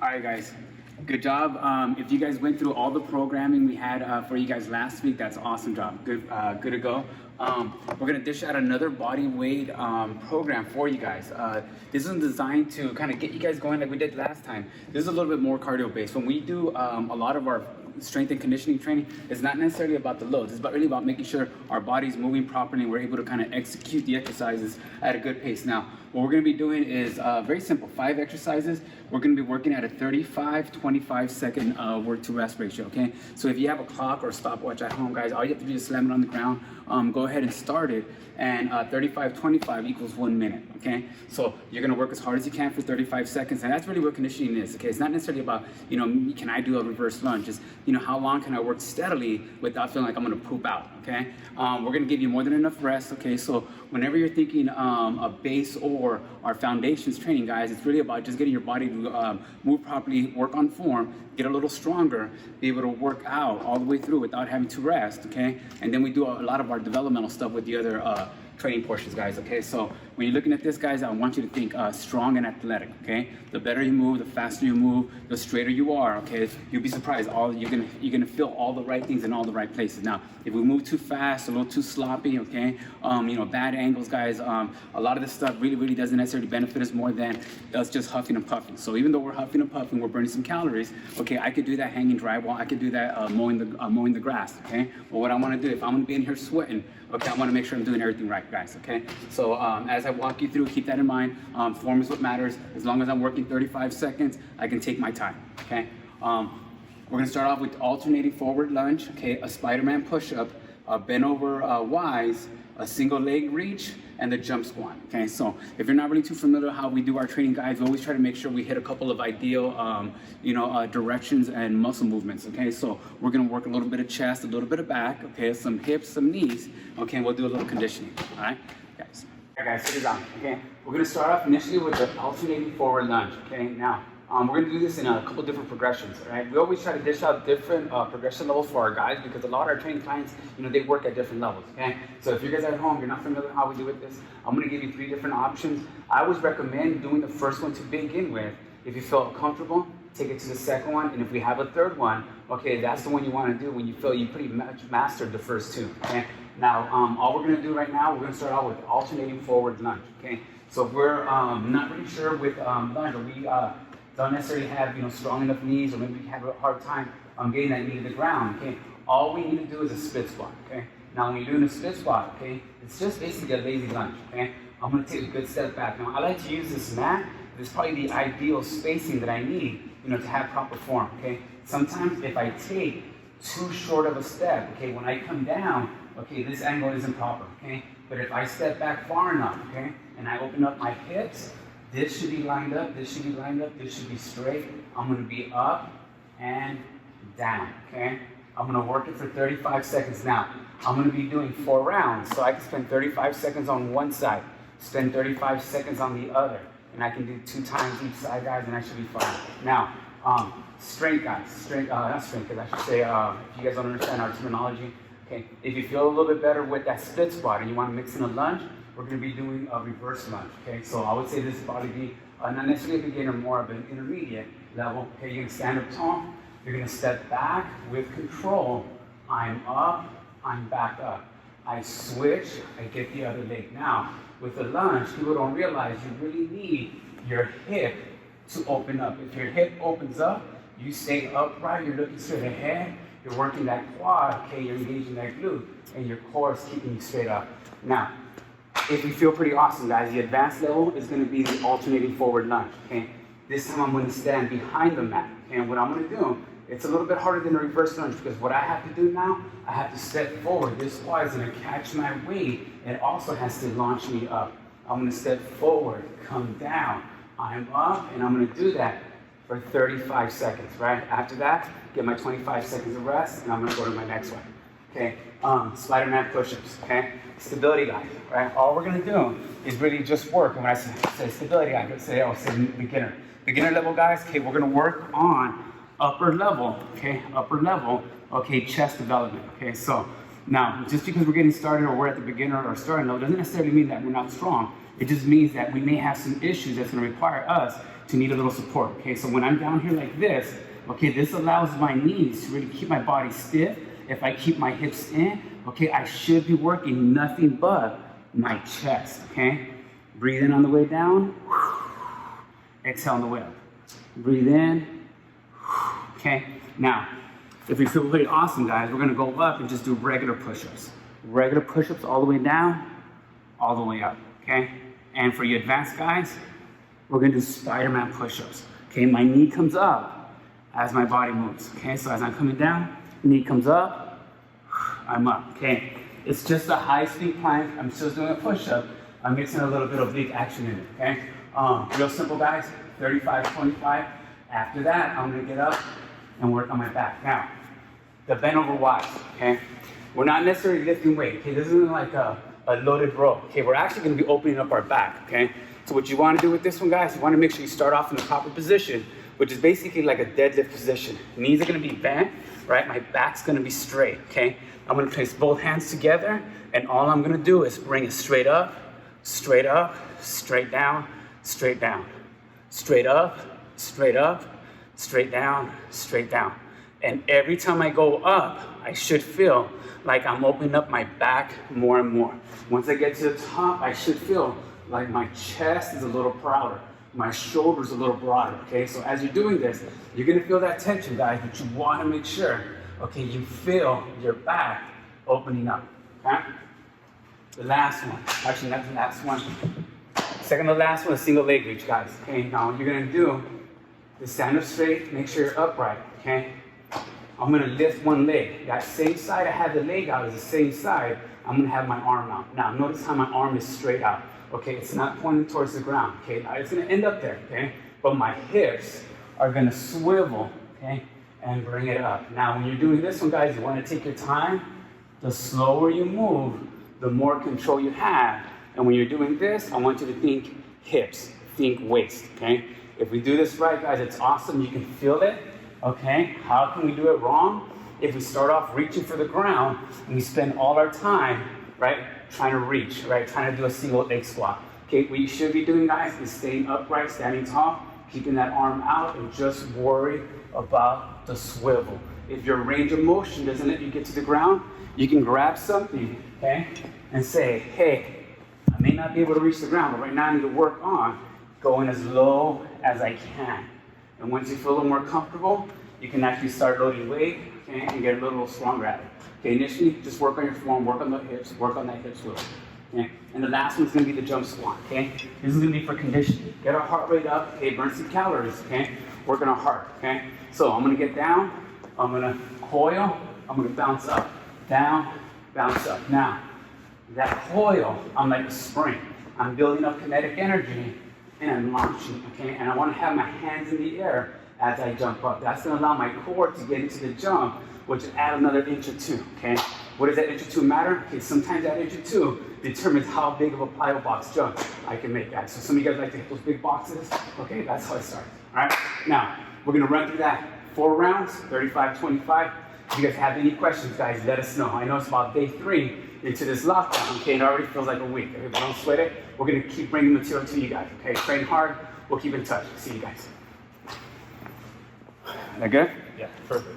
All right, guys. Good job. If you guys went through all the programming we had for you guys last week, that's awesome job. Good to go. We're gonna dish out another body weight program for you guys. This is designed to kind of get you guys going like we did last time. This is a little bit more cardio based. When we do a lot of our strength and conditioning training, it's not necessarily about the loads. It's really about making sure our body's moving properly and we're able to kind of execute the exercises at a good pace. Now, what we're gonna be doing is very simple, 5 exercises. We're gonna be working at a 35-25 second work to rest ratio, okay? So if you have a clock or a stopwatch at home, guys, all you have to do is slam it on the ground, go ahead and start it, and 35-25 equals 1 minute, okay? So you're gonna work as hard as you can for 35 seconds, and that's really what conditioning is, okay? It's not necessarily about, can I do a reverse lunge? It's, how long can I work steadily without feeling like I'm gonna poop out, okay? We're gonna give you more than enough rest, okay? So whenever you're thinking a base or our foundations training, guys, it's really about just getting your body to move properly, work on form, get a little stronger, be able to work out all the way through without having to rest, okay? And then we do a lot of our developmental stuff with the other training portions, guys, okay? So when you're looking at this, guys, I want you to think strong and athletic, okay? The better you move, the faster you move, the straighter you are, okay? You'll be surprised, you're gonna feel all the right things in all the right places. Now, if we move too fast, a little too sloppy, okay? Bad angles, guys, a lot of this stuff really doesn't necessarily benefit us more than us just huffing and puffing. So even though we're huffing and puffing, we're burning some calories, okay? I could do that hanging drywall, I could do that mowing the grass, okay? But what I wanna do, if I'm gonna be in here sweating, okay, I wanna make sure I'm doing everything right, guys, okay? So as I walk you through, keep that in mind. Form is what matters. As long as I'm working 35 seconds, I can take my time, okay? We're gonna start off with alternating forward lunge, okay? A Spiderman push up, a Bentover Y's, a single leg reach, and the jump squat, okay? So if you're not really too familiar with how we do our training, guys, we always try to make sure we hit a couple of ideal, directions and muscle movements, okay? So we're gonna work a little bit of chest, a little bit of back, okay? Some hips, some knees, okay? And we'll do a little conditioning, all right? Guys. All right, guys, sit down, okay? We're gonna start off initially with the alternating forward lunge, okay? Now, we're gonna do this in a couple different progressions, all right? We always try to dish out different progression levels for our guys because a lot of our training clients, they work at different levels, okay? So if you guys are at home, you're not familiar with how we do with this, I'm gonna give you 3 different options. I always recommend doing the first one to begin with. If you feel comfortable, take it to the second one, and if we have a third one, okay, that's the one you wanna do when you feel you pretty much mastered the first 2, okay? Now, all we're gonna do right now, we're gonna start out with alternating forward lunge, okay? So if we're not really sure with lunge, or we don't necessarily have strong enough knees, or maybe we have a hard time getting that knee to the ground, okay? All we need to do is a split squat, okay? Now when you're doing a split squat, okay, it's just basically a lazy lunge, okay? I'm gonna take a good step back. Now I like to use this mat. This is probably the ideal spacing that I need, to have proper form, okay? Sometimes if I take too short of a step, okay, when I come down, okay, this angle isn't proper, okay? But if I step back far enough, okay, and I open up my hips, this should be lined up, this should be lined up, this should be straight. I'm gonna be up and down, okay? I'm gonna work it for 35 seconds. Now, I'm gonna be doing 4 rounds, so I can spend 35 seconds on one side, spend 35 seconds on the other, and I can do 2 times each side, guys, and I should be fine. Now, strength, guys, not strength, because I should say, if you guys don't understand our terminology, okay, if you feel a little bit better with that split squat and you wanna mix in a lunge, we're going to be doing a reverse lunge, okay? So I would say this would probably be not necessarily a beginner, more of an intermediate level, okay? You're going to stand up tall, you're going to step back with control. I'm up, I'm back up. I switch, I get the other leg. Now, with the lunge, people don't realize you really need your hip to open up. If your hip opens up, you stay upright, you're looking straight ahead, you're working that quad, okay? You're engaging that glute, and your core is keeping you straight up. Now, if you feel pretty awesome, guys, the advanced level is going to be the alternating forward lunge, okay? This time I'm going to stand behind the mat, okay? And what I'm going to do, it's a little bit harder than a reverse lunge because what I have to do now, I have to step forward. This quad is going to catch my weight. It also has to launch me up. I'm going to step forward, come down. I'm up, and I'm going to do that for 35 seconds, right? After that, get my 25 seconds of rest, and I'm going to go to my next one, okay? Spiderman push-ups, okay? Stability, guys, right? All we're gonna do is really just work. And when I say stability, I could say, beginner. Beginner level, guys, okay, we're gonna work on upper level, okay? Upper level, okay, chest development, okay? So Now, just because we're getting started or we're at the beginner or starting level doesn't necessarily mean that we're not strong. It just means that we may have some issues that's going to require us to need a little support. Okay, so when I'm down here like this, okay, this allows my knees to really keep my body stiff. If I keep my hips in, okay, I should be working nothing but my chest. Okay, breathe in on the way down, exhale on the way up. Breathe in. Okay, now, if we feel really awesome, guys, we're gonna go up and just do regular push-ups. Regular push-ups all the way down, all the way up, okay? And for you advanced guys, we're gonna do Spiderman push-ups. Okay, my knee comes up as my body moves. Okay, so as I'm coming down, knee comes up, I'm up, okay? It's just a high-speed plank. I'm still doing a push-up. I'm mixing a little bit of big action in it, okay? Real simple, guys, 35, 25. After that, I'm gonna get up and work on my back. Now, the bent over Ys, okay? We're not necessarily lifting weight, okay? This isn't like a loaded row, okay? We're actually gonna be opening up our back, okay? So what you wanna do with this one, guys, you wanna make sure you start off in the proper position, which is basically like a deadlift position. Knees are gonna be bent, right? My back's gonna be straight, okay? I'm gonna place both hands together, and all I'm gonna do is bring it straight up, straight up, straight down, straight down, straight up, straight up, straight down, straight down. And every time I go up, I should feel like I'm opening up my back more and more. Once I get to the top, I should feel like my chest is a little prouder, my shoulders a little broader, okay? So as you're doing this, you're gonna feel that tension, guys, but you wanna make sure, okay, you feel your back opening up, okay? The last one, actually not the last one. Second to last one is single leg reach, guys. Okay, now what you're gonna do is stand up straight, make sure you're upright, okay? I'm gonna lift one leg. That same side I have the leg out is the same side. I'm gonna have my arm out. Now notice how my arm is straight out. Okay, it's not pointing towards the ground. Okay, it's gonna end up there, okay? But my hips are gonna swivel, okay? And bring it up. Now when you're doing this one, guys, you wanna take your time. The slower you move, the more control you have. And when you're doing this, I want you to think hips, think waist, okay? If we do this right, guys, it's awesome. You can feel it, okay? How can we do it wrong? If we start off reaching for the ground and we spend all our time, right, trying to reach, right, trying to do a single leg squat. Okay, what you should be doing, guys, is staying upright, standing tall, keeping that arm out, and just worry about the swivel. If your range of motion doesn't let you get to the ground, you can grab something, okay, and say, hey, I may not be able to reach the ground, but right now I need to work on going as low as I can. And once you feel a little more comfortable, you can actually start loading weight, okay, and get a little stronger at it. Okay, initially, just work on your form, work on the hips, work on that hip swivel. Okay, and the last one's gonna be the jump squat, okay? This is gonna be for conditioning. Get our heart rate up, okay, burn some calories, okay? Work on our heart, okay? So I'm gonna get down, I'm gonna coil, I'm gonna bounce up, down, bounce up. Now, that coil, I'm like a spring. I'm building up kinetic energy and I'm launching, okay? And I wanna have my hands in the air as I jump up. That's gonna allow my core to get into the jump, which will add another inch or two, okay? What does that inch or two matter? Okay, sometimes that inch or two determines how big of a plyo box jump I can make that. So some of you guys like to hit those big boxes. Okay, that's how I start, all right? Now, we're gonna run through that 4 rounds, 35, 25. If you guys have any questions, guys, let us know. I know it's about day 3 into this lockdown, okay? It already feels like a week, okay? But don't sweat it. We're gonna keep bringing material to you guys, okay? Train hard, we'll keep in touch. See you guys. That good? Yeah, perfect.